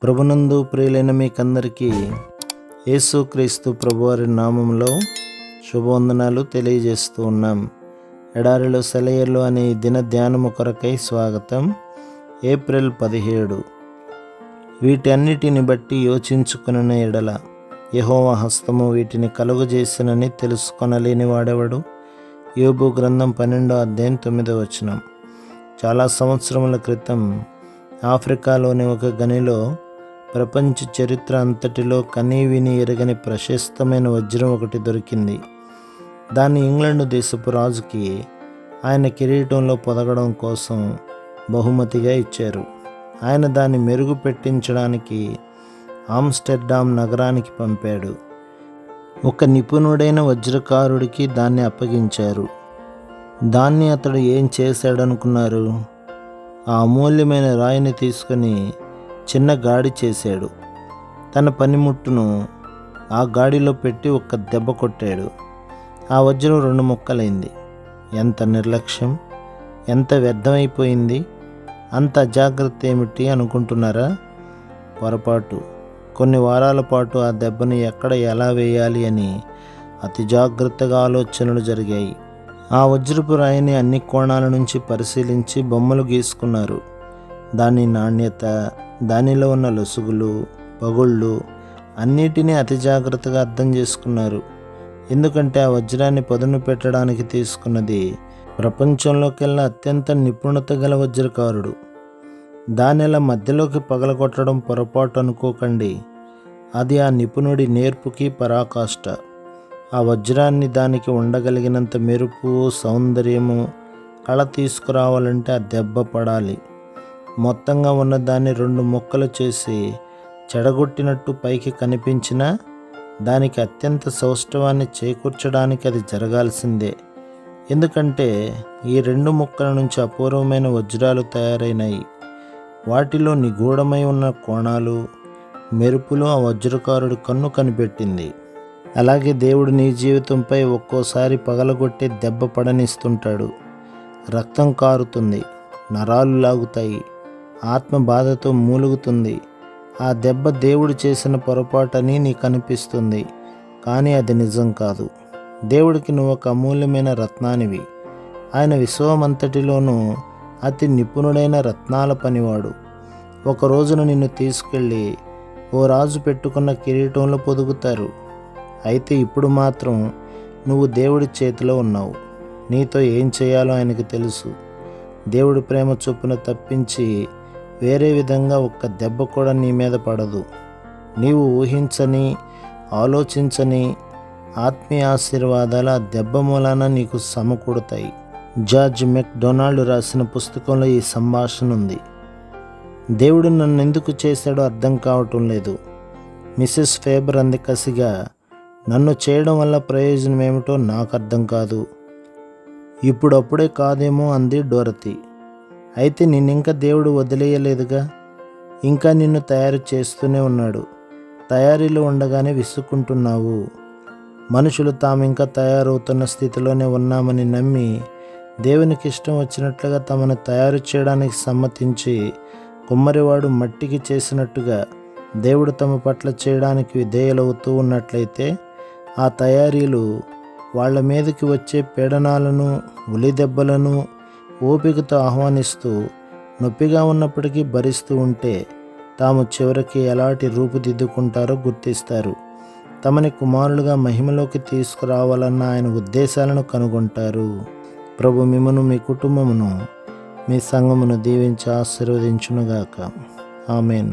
ప్రభునందు ప్రియులైన మీకందరికీ యేసుక్రీస్తు ప్రభువారి నామంలో శుభవందనాలు తెలియజేస్తూ ఉన్నాం. ఎడారిలో సెలయేర్లు అనే దిన ధ్యానము కొరకై స్వాగతం. ఏప్రిల్ 17. వీటన్నిటిని బట్టి యోచించుకున్న ఎడల యెహోవా హస్తము వీటిని కలుగజేసినని తెలుసుకొనలేని వాడెవడు? యోబు గ్రంథం 12:9. చాలా సంవత్సరముల క్రితం ఆఫ్రికాలోని ఒక గనిలో ప్రపంచ చరిత్ర అంతటిలో కనీవిని ఎరగని ప్రశస్తమైన వజ్రం ఒకటి దొరికింది. దాన్ని ఇంగ్లాండ్ దేశపు రాజుకి ఆయన కిరీటంలో పొదగడం కోసం బహుమతిగా ఇచ్చారు. ఆయన దాన్ని మెరుగు పెట్టించడానికి ఆమ్స్టర్డామ్ నగరానికి పంపాడు. ఒక నిపుణుడైన వజ్రకారుడికి దాన్ని అప్పగించారు. దాన్ని అతడు ఏం చేశాడనుకున్నారు? ఆ అమూల్యమైన రాయిని తీసుకొని చిన్న గాడి చేశాడు. తన పనిముట్టును ఆ గాడిలో పెట్టి ఒక్క దెబ్బ కొట్టాడు. ఆ వజ్రం 2 ముక్కలైంది. ఎంత నిర్లక్ష్యం! ఎంత వ్యర్థమైపోయింది! అంత అజాగ్రత్త ఏమిటి అనుకుంటున్నారా? పొరపాటు. కొన్ని వారాల పాటు ఆ దెబ్బను ఎక్కడ ఎలా వేయాలి అని అతి జాగ్రత్తగా ఆలోచనలు జరిగాయి. ఆ వజ్రపు రాయిని అన్ని కోణాల నుంచి పరిశీలించి బొమ్మలు గీసుకున్నారు. దాని నాణ్యత, దానిలో ఉన్న లొసుగులు, పగుళ్ళు అన్నిటినీ అతి జాగ్రత్తగా అర్థం చేసుకున్నారు. ఎందుకంటే ఆ వజ్రాన్ని పదును పెట్టడానికి తీసుకున్నది ప్రపంచంలోకెల్లా అత్యంత నిపుణత గల వజ్రకారుడు. దానిలా మధ్యలోకి పగలగొట్టడం పొరపాటు అనుకోకండి. అది ఆ నిపుణుడి నేర్పుకి పరాకాష్ట. ఆ వజ్రాన్ని దానికి ఉండగలిగినంత మెరుపు, సౌందర్యము, కళ తీసుకురావాలంటే ఆ దెబ్బ పడాలి. మొత్తంగా ఉన్నదాన్ని 2 ముక్కలు చేసి చెడగొట్టినట్టు పైకి కనిపించినా దానికి అత్యంత సౌష్ఠవాన్ని చేకూర్చడానికి అది జరగాల్సిందే. ఎందుకంటే ఈ 2 ముక్కల నుంచి అపూర్వమైన వజ్రాలు తయారైనాయి. వాటిలో నిగూఢమై ఉన్న కోణాలు, మెరుపులు ఆ వజ్రకారుడి కన్ను కనిపెట్టింది. అలాగే దేవుడు నీ జీవితంపై ఒక్కోసారి పగలగొట్టే దెబ్బ పడనిస్తుంటాడు. రక్తం కారుతుంది, నరాలు లాగుతాయి, ఆత్మ బాధతో మూలుగుతుంది. ఆ దెబ్బ దేవుడు చేసిన పొరపాటని నీకు అనిపిస్తుంది, కానీ అది నిజం కాదు. దేవుడికి నువ్వు ఒక అమూల్యమైన రత్నానివి. ఆయన విశ్వమంతటిలోనూ అతి నిపుణుడైన రత్నాల పనివాడు. ఒక రోజున నిన్ను తీసుకెళ్ళి ఓ రాజు పెట్టుకున్న కిరీటంలో పొదుగుతారు. అయితే ఇప్పుడు మాత్రం నువ్వు దేవుడి చేతిలో ఉన్నావు. నీతో ఏం చేయాలో ఆయనకి తెలుసు. దేవుడి ప్రేమ చొప్పున తప్పించి వేరే విధంగా ఒక్క దెబ్బ కూడా నీ మీద పడదు. నీవు ఊహించని, ఆలోచించని ఆత్మీయ ఆశీర్వాదాలు ఆ దెబ్బ మూలాన నీకు సమకూడతాయి. జార్జ్ మెక్డొనాల్డ్ రాసిన పుస్తకంలో ఈ సంభాషణ ఉంది. దేవుడు నన్ను ఎందుకు చేశాడో అర్థం కావటం లేదు. మిసెస్ ఫేబర్ అంది కసిగా. నన్ను చేయడం వల్ల ప్రయోజనం ఏమిటో నాకు అర్థం కాదు. ఇప్పుడప్పుడే కాదేమో అంది డోరతి. అయితే నిన్నింకా దేవుడు వదిలేయలేదుగా. ఇంకా నిన్ను తయారు చేస్తూనే ఉన్నాడు. తయారీలో ఉండగానే విసుక్కుంటున్నావు. మనుషులు తామింకా తయారవుతున్న స్థితిలోనే ఉన్నామని నమ్మి దేవునికి ఇష్టం వచ్చినట్లుగా తమను తయారు చేయడానికి సమ్మతించి కుమ్మరివాడు మట్టికి చేసినట్టుగా దేవుడు తమ పట్ల చేయడానికి విధేయులవుతూ ఉన్నట్లయితే ఆ తయారీలు వాళ్ళ మీదకి వచ్చే పీడనాలను, ఉలిదెబ్బలను ఓపికతో ఆహ్వానిస్తూ నొప్పిగా ఉన్నప్పటికీ భరిస్తూ ఉంటే తాము చివరికి ఎలాంటి రూపుదిద్దుకుంటారో గుర్తిస్తారు. తమని కుమారులుగా మహిమలోకి తీసుకురావాలన్న ఆయన ఉద్దేశాలను కనుగొంటారు. ప్రభు మిమ్మును, మీ కుటుంబమును, మీ సంఘమును దీవించి ఆశీర్వదించునుగాక. ఆమెన్.